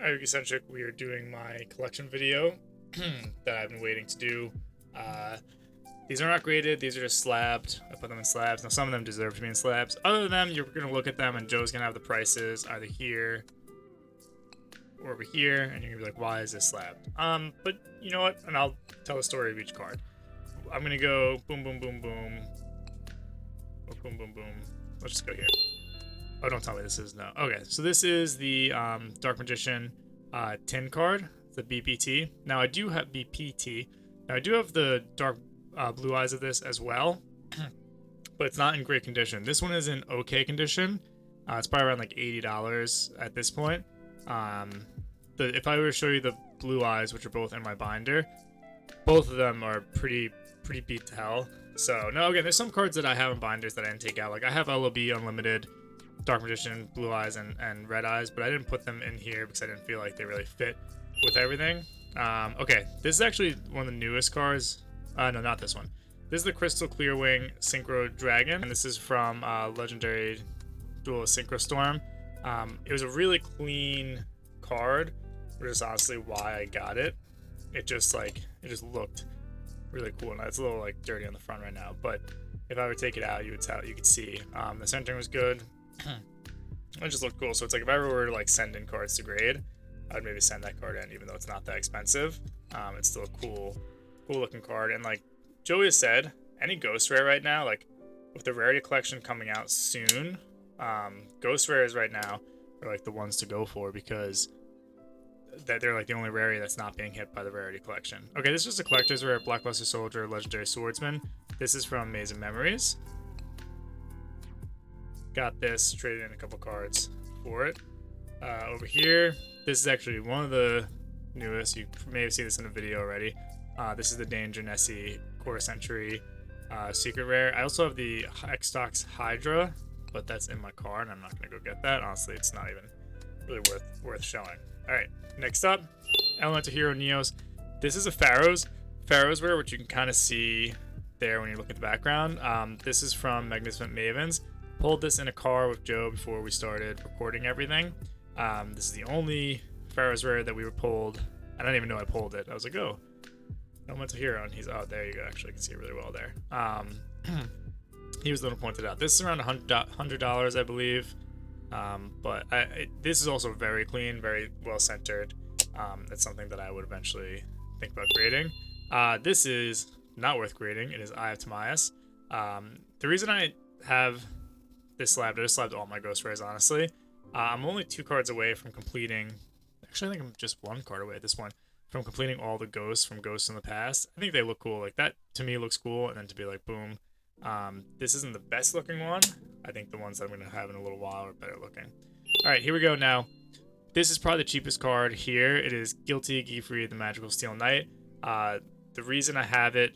Yugi-Centric, we are doing my collection video that I've been waiting to do. Uh, these are not graded, these are just slabbed. I put them in slabs. Now, some of them deserve to be in slabs. Other than them, you're going to look at them and Joe's going to have the prices either here or over here, and you're going to be like, why is this slabbed? But you know what? And I'll tell the story of each card. I'm going to go boom, boom, boom, boom. Or boom, boom, boom. Let's just go here. Oh, don't tell me this is no. Okay, so this is the Dark Magician tin card, the BPT. Now I do have BPT. Now I do have the dark blue eyes of this as well, but it's not in great condition. This one is in okay condition. It's probably around like $80 at this point. If I were to show you the blue eyes, which are both in my binder, both of them are pretty beat to hell. So no, again, there's some cards that I have in binders that I didn't take out. Like I have LOB Unlimited, Dark Magician, Blue Eyes, and Red Eyes, but I didn't put them in here because I didn't feel like they really fit with everything. Okay, this is actually one of the newest cards. No, not this one. This is the Crystal Clearwing Synchro Dragon, and this is from Legendary Duelist Synchro Storm. It was a really clean card, which is honestly why I got it. It just looked really cool, and it's a little like dirty on the front right now, but if I were to take it out, you could see the centering was good. It just looked cool. So it's like if I ever were to like send in cards to grade, I'd maybe send that card in, even though it's not that expensive. It's still a cool looking card. And like Joey has said, any ghost rare right now, like with the rarity collection coming out soon, ghost rares right now are like the ones to go for, because they're like the only rarity that's not being hit by the rarity collection. Okay, this is just a collector's rare, Blackluster Soldier, Legendary Swordsman. This is from Amazing Memories. Got this, traded in a couple cards for it. Over here, this is actually one of the newest. You may have seen this in a video already. This is the Danger Nessie Quarter Century Secret Rare. I also have the X-Tox Hydra, but that's in my car, and I'm not going to go get that. Honestly, it's not even really worth showing. All right, next up, Elemental Hero Neos. This is a Pharaoh's Rare, which you can kind of see there when you look at the background. This is from Magnificent Mavens. Pulled this in a car with Joe before we started recording everything. This is the only Pharaoh's Rare that we were pulled. I don't even know I pulled it. I was like, oh, Elemental Hero, and he's, oh, there you go. Actually, I can see it really well there. He was the one who pointed out. This is around $100, I believe. But this is also very clean, very well centered. It's something that I would eventually think about grading. This is not worth grading. It is Eye of Timaeus. The reason I have this slabbed, I just slabbed all my ghost rares, honestly. I'm only 2 cards away from completing. Actually, I think I'm just 1 card away at this point from completing all the ghosts from Ghosts in the Past. I think they look cool. Like that to me looks cool, and then to be like, boom. This isn't the best looking one. I think the ones that I'm going to have in a little while are better looking. All right, here we go now. This is probably the cheapest card here. It is Guilty Geoffrey, the Magical Steel Knight. The reason I have it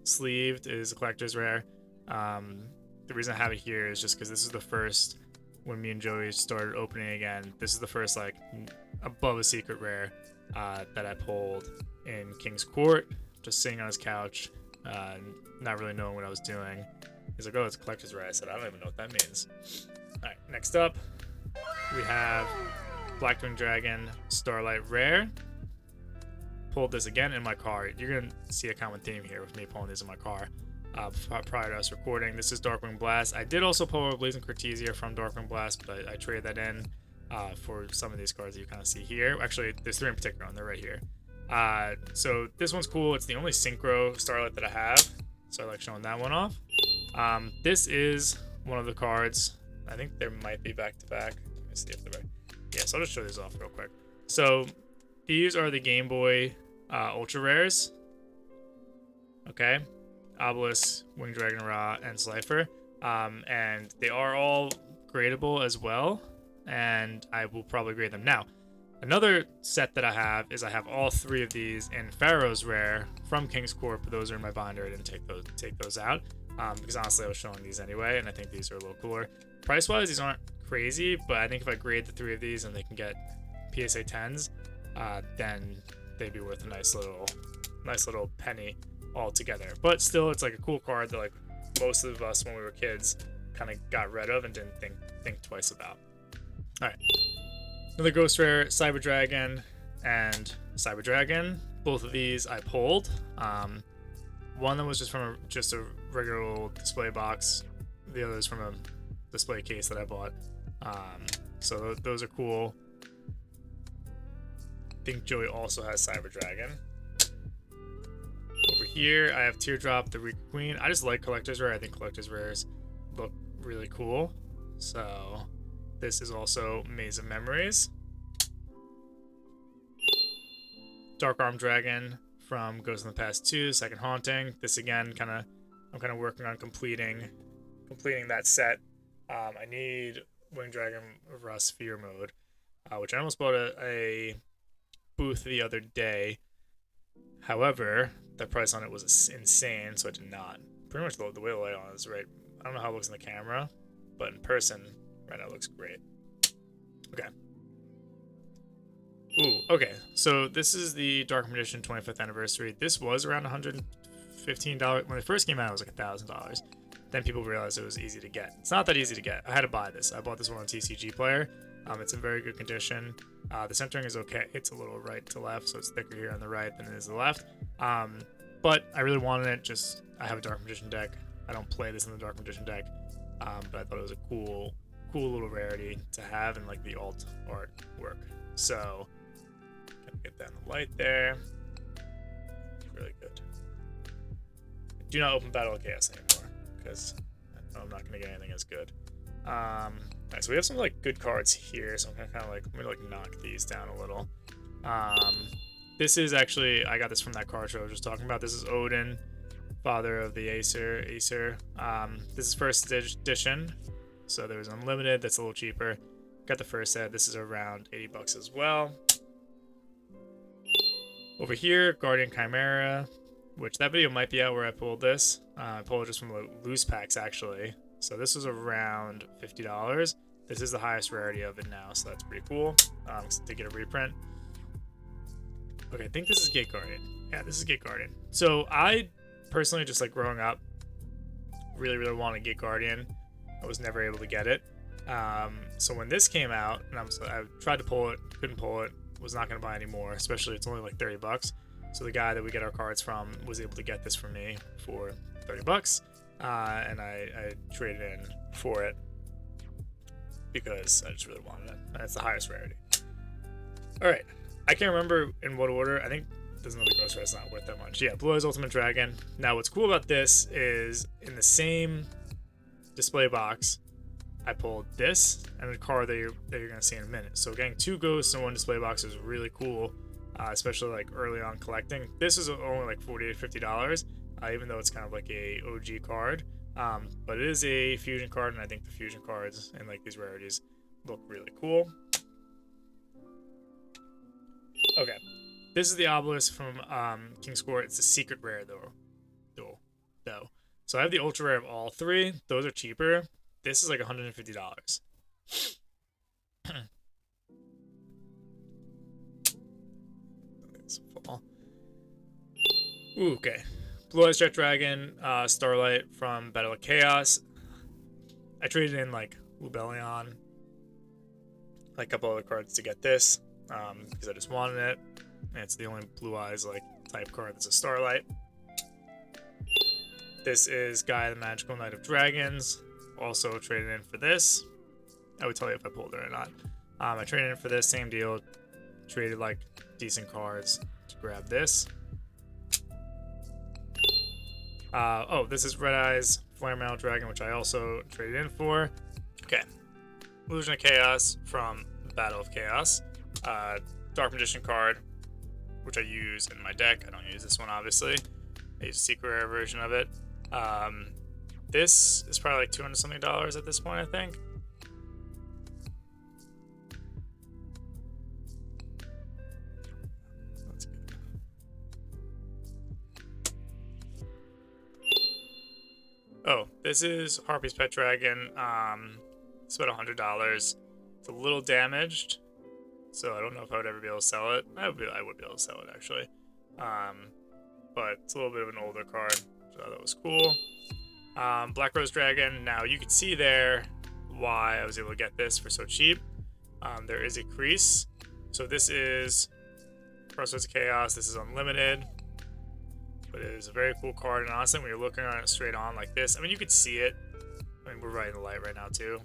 sleeved is a collector's rare. The reason I have it here is just because this is the first, when me and Joey started opening again, this is the first like above a secret rare that I pulled in King's Court, just sitting on his couch, not really knowing what I was doing. He's like, oh, it's a collector's rare. I said, I don't even know what that means. All right, next up, we have Blackwing Dragon Starlight Rare. Pulled this again in my car. You're going to see a common theme here with me pulling these in my car prior to us recording. This is Darkwing Blast. I did also pull a Blazing Cortesia from Darkwing Blast, but I traded that in for some of these cards that you kind of see here. Actually, there's 3 in particular, and they're right here. So this one's cool. It's the only Synchro Starlight that I have, so I like showing that one off. This is one of the cards. I think there might be back-to-back. Let me see if they're back. Yeah, so I'll just show these off real quick. So these are the Game Boy Ultra Rares. Okay. Obelisk, Winged Dragon Ra, and Slifer. And they are all gradable as well, and I will probably grade them. Now, another set that I have is I have all 3 of these in Pharaoh's Rare from King's Court, but those are in my binder. I didn't take those out because honestly I was showing these anyway, and I think these are a little cooler. Price-wise, these aren't crazy, but I think if I grade the 3 of these and they can get PSA 10s, then they'd be worth a nice little penny altogether. But still, it's like a cool card that like most of us when we were kids kind of got rid of and didn't think twice about. All right, Another Ghost Rare, Cyber Dragon, and Cyber Dragon. Both of these I pulled. One of them was just from just a regular old display box. The other is from a display case that I bought. So those are cool. I think Joey also has Cyber Dragon. Over here, I have Teardrop, the Reek Queen. I just like Collector's Rare. I think Collector's Rares look really cool. So this is also Maze of Memories. Dark Arm Dragon from Ghost in the Past 2, Second Haunting. This again, I'm kind of working on completing that set. I need Wing Dragon Rust Fear Mode, which I almost bought a booth the other day. However, the price on it was insane, so I did not. Pretty much the way the light on is right. I don't know how it looks in the camera, but in person, right now it looks great. Okay. Ooh, okay. So this is the Dark Magician 25th anniversary. This was around $115. When it first came out, it was like $1,000. Then people realized it was easy to get. It's not that easy to get. I had to buy this. I bought this one on TCG Player. It's in very good condition. The centering is okay. It's a little right to left, so it's thicker here on the right than it is the left. But I really wanted it. I have a Dark Magician deck. I don't play this in the Dark Magician deck, but I thought it was a cool little rarity to have in like the alt art work. So get that in the light there. Really good. Do not open Battle of Chaos anymore because I'm not going to get anything as good. Alright, so we have some like good cards here, so I'm gonna kind of like, let me like knock these down a little. This is actually, I got this from that card show I was just talking about. This is Odin, father of the Acer. This is first edition, so there's unlimited. That's a little cheaper. Got the first set. This is around $80 as well. Over here, Guardian Chimera, which that video might be out where I pulled this. I pulled it just from loose packs actually. So this was around $50. This is the highest rarity of it now, so that's pretty cool. To get a reprint. Okay, I think this is Gate Guardian. Yeah, this is Gate Guardian. So I personally, just like growing up, really wanted Gate Guardian. I was never able to get it. So when this came out, and I tried to pull it, couldn't pull it, was not going to buy anymore, especially it's only like $30. So the guy that we get our cards from was able to get this for me for $30. And I traded in for it because I just really wanted it. And it's the highest rarity. Alright, I can't remember in what order. I think there's another Ghost Rare that's not worth that much. Yeah, Blue Eyes Ultimate Dragon. Now what's cool about this is in the same display box, I pulled this and a card that you're going to see in a minute. So getting two ghosts in one display box is really cool, especially like early on collecting. This is only like $40 to $50. Even though it's kind of like a OG card, but it is a fusion card, and I think the fusion cards and like these rarities look really cool. Okay, this is the Obelisk from King's Court. It's a secret rare though. So I have the ultra rare of all three. Those are cheaper. This is like $150. Ooh, okay. Blue Eyes Jet Dragon, Starlight from Battle of Chaos. I traded in like Lubellion, like a couple other cards to get this, because I just wanted it. And it's the only Blue Eyes like type card that's a Starlight. This is Guy the Magical Knight of Dragons. Also traded in for this. I would tell you if I pulled it or not. I traded in for this, same deal. Traded like decent cards to grab this. Oh, this is Red Eyes Flare Metal Dragon, which I also traded in for. Okay. Illusion of Chaos from Battle of Chaos. Dark Magician card, which I use in my deck. I don't use this one, obviously. I use a secret rare version of it. This is probably like $200 something at this point, I think. That's good. Oh, this is Harpy's Pet Dragon. It's about $100. It's a little damaged, so I don't know if I would ever be able to sell it. I would be able to sell it actually, but it's a little bit of an older card, so that was cool. Black Rose Dragon. Now you can see there why I was able to get this for so cheap. There is a crease. So this is Crossroads of Chaos. This is unlimited. But it is a very cool card. And honestly, when you're looking at it straight on like this, I mean, you could see it. I mean, we're right in the light right now, too.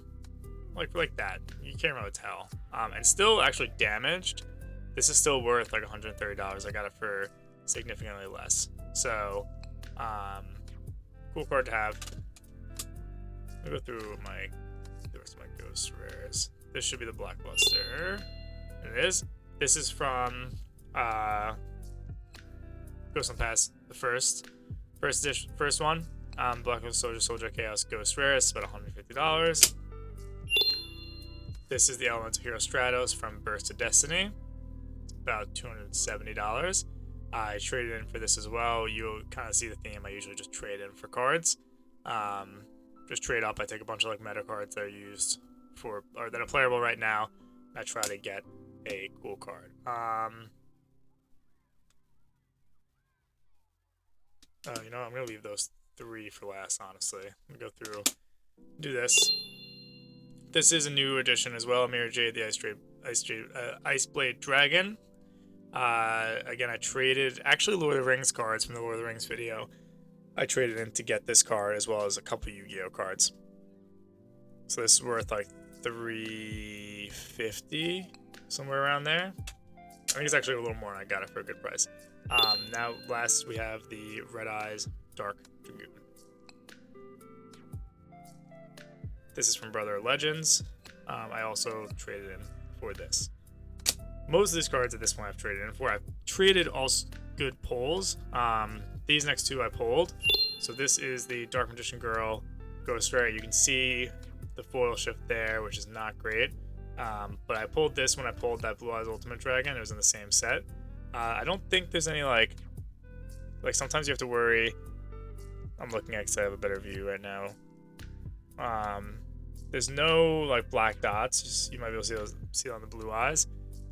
Like that. You can't really tell. And still actually damaged. This is still worth like $130. I got it for significantly less. So, cool card to have. Let me go through the rest of my Ghost Rares. This should be the Blockbuster. And it is. This is from Ghost on Pass, the first one. Blockbuster Soldier Chaos Ghost Rares. It's about $150. This is the Elemental Hero Stratos from Burst of Destiny. It's about $270. I traded in for this as well. You'll kind of see the theme. I usually just trade in for cards. Just trade up. I take a bunch of like meta cards that are used for or that are playable right now. And I try to get a cool card. You know, I'm gonna leave those 3 for last. Honestly, I'm gonna go through, do this. This is a new edition as well. Mirror Jade, the Ice Blade Dragon. Again, I traded actually Lord of the Rings cards from the Lord of the Rings video. I traded in to get this card as well as a couple Yu-Gi-Oh cards. So this is worth like $350, somewhere around there. I think it's actually a little more, and I got it for a good price. Now, last we have the Red Eyes Dark Dragoon. This is from Brother Legends. I also traded in for this. Most of these cards at this point I've traded in for. I've traded all good pulls. These next 2 I pulled. So this is the Dark Magician Girl Ghost Rare. You can see the foil shift there, which is not great. But I pulled this when I pulled that Blue Eyes Ultimate Dragon. It was in the same set. I don't think there's any like sometimes you have to worry. I'm looking at it because I have a better view right now. There's no like black dots. Just, you might be able to see it on the Blue Eyes.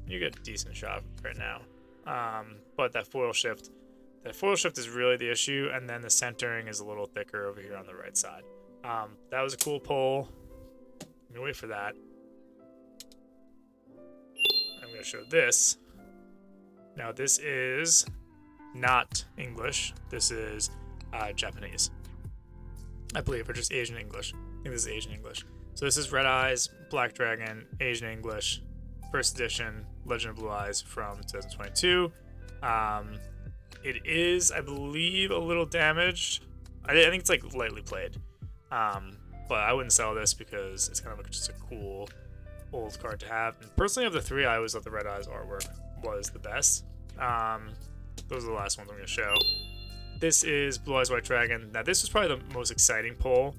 You get a decent shot right now. But that foil shift is really the issue, and then the centering is a little thicker over here on the right side. That was a cool pull. I'm gonna wait for that. I'm gonna show this. Now this is not English. This is Japanese, I believe, or just Asian English. I think this is Asian English. So this is Red Eyes, Black Dragon, Asian English, first edition, Legend of Blue Eyes from 2022. It is, I believe, a little damaged. I think it's like lightly played. But I wouldn't sell this because it's kind of like just a cool old card to have. And personally, of the 3, I always thought the Red Eyes artwork was the best. Those are the last ones I'm going to show. This is Blue Eyes White Dragon. Now, this was probably the most exciting pull.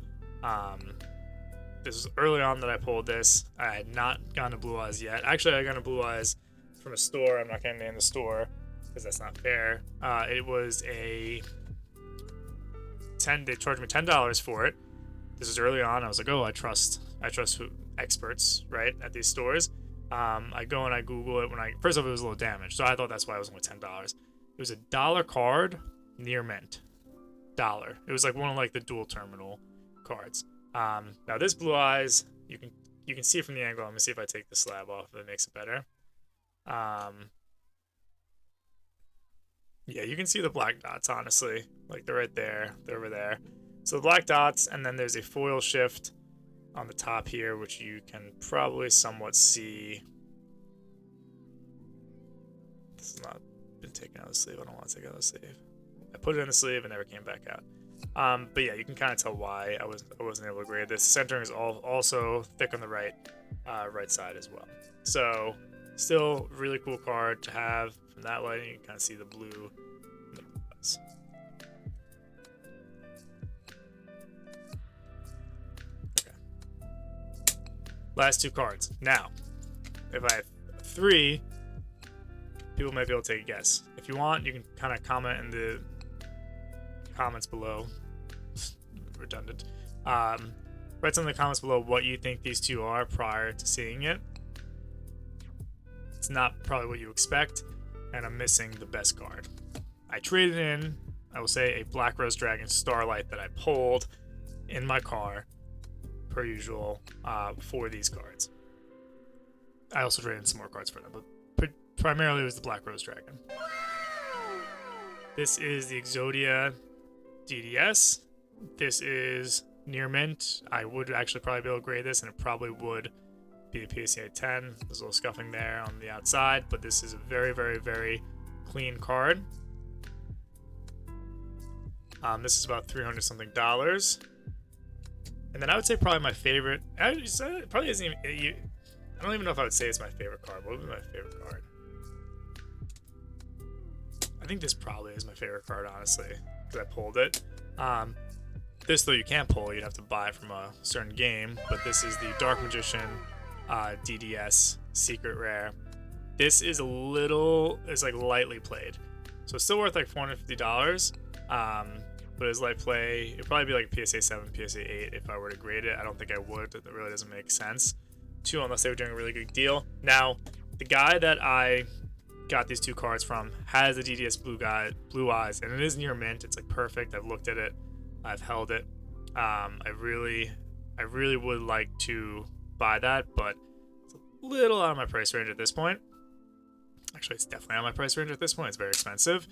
This was early on that I pulled this. I had not gone to Blue Eyes yet. Actually, I got to Blue Eyes from a store. I'm not going to name the store because that's not fair. It was a they charged me $10 for it. This was early on. I was like, oh, I trust experts, right, at these stores. I go and I Google it. First off, it was a little damaged, so I thought that's why it was only $10. It was a $1 card, near mint. $1. It was like one of like the dual terminal cards. Now this Blue Eyes, you can see it from the angle. Let me see if I take the slab off if it makes it better. Yeah, you can see the black dots, honestly. Like, they're right there. They're over there. So the black dots, and then there's a foil shift on the top here, which you can probably somewhat see. This has not been taken out of the sleeve. I don't want to take it out of the sleeve. I put it in the sleeve and never came back out. But yeah, you can kind of tell why I wasn't able to grade this. Centering is also thick on the right side as well. So still really cool card to have from that lighting. You can kind of see the blue. Okay. Last 2 cards. Now, if I have 3, people might be able to take a guess. If you want, you can kind of comment in the comments below. Redundant. Write some in the comments below what you think these 2 are prior to seeing it. It's not probably what you expect, and I'm missing the best card. I traded in, I will say, a Black Rose Dragon Starlight that I pulled in my car, per usual, for these cards. I also traded in some more cards for them, but primarily it was the Black Rose Dragon. This is the Exodia DDS. This is near mint. I would actually probably be able to grade this, and it probably would be the PSA 10. There's a little scuffing there on the outside, but this is a very, very, very clean card. This is about $300 something. And then I would say probably my favorite. It probably isn't even. I don't even know if I would say it's my favorite card. What would be my favorite card? I think this probably is my favorite card, honestly, because I pulled it. This, though, you can't pull. You'd have to buy it from a certain game. But this is the Dark Magician DDS Secret Rare. This is it's like lightly played. So it's still worth like $450. But as light play, it'd probably be like PSA 7, PSA 8 if I were to grade it. I don't think I would. It really doesn't make sense to, unless they were doing a really good deal. Now, the guy that I got these two cards from has the DDS Blue Eyes, and it is near mint. It's like perfect. I've looked at it. I've held it. I really would like to buy that, but it's a little out of my price range at this point. Actually, it's definitely out of my price range at this point. It's very expensive.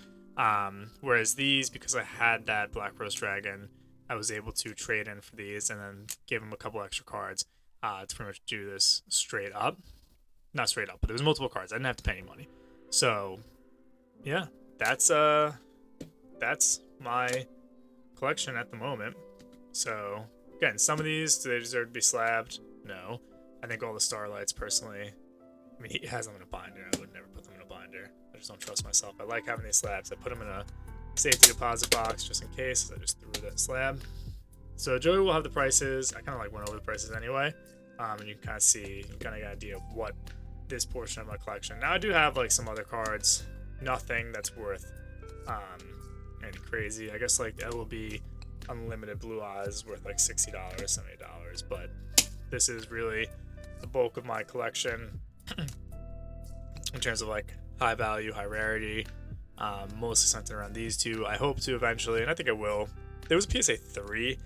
Whereas these, because I had that Black Rose Dragon, I was able to trade in for these and then give them a couple extra cards to pretty much do this straight up. Not straight up, but there was multiple cards. I didn't have to pay any money. So, yeah, that's my collection at the moment. So, again, some of these, do they deserve to be slabbed? No. I think all the Starlights, personally, I mean, he has them in a binder. I would never put them in a binder. I just don't trust myself. I like having these slabs. I put them in a safety deposit box just in case. I just threw that slab. So Joey will have the prices. I kind of like went over the prices anyway. And you can kind of see, you kind of get an idea of what this portion of my collection. Now I do have like some other cards. Nothing that's worth any crazy. I guess like LLB Unlimited Blue Eyes is worth like $60, $70. But this is really the bulk of my collection in terms of like high value, high rarity, mostly centered around these two. I hope to eventually, and I think I will. There was a PSA 3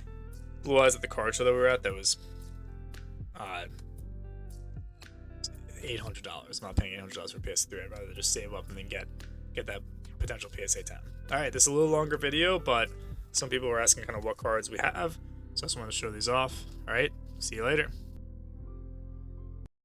Blue Eyes at the card show that we were at that was $800. I'm not paying $800 for PSA 3. I'd rather just save up and then get that potential PSA 10. Alright, this is a little longer video, but some people were asking kind of what cards we have, so I just wanted to show these off. Alright, see you later.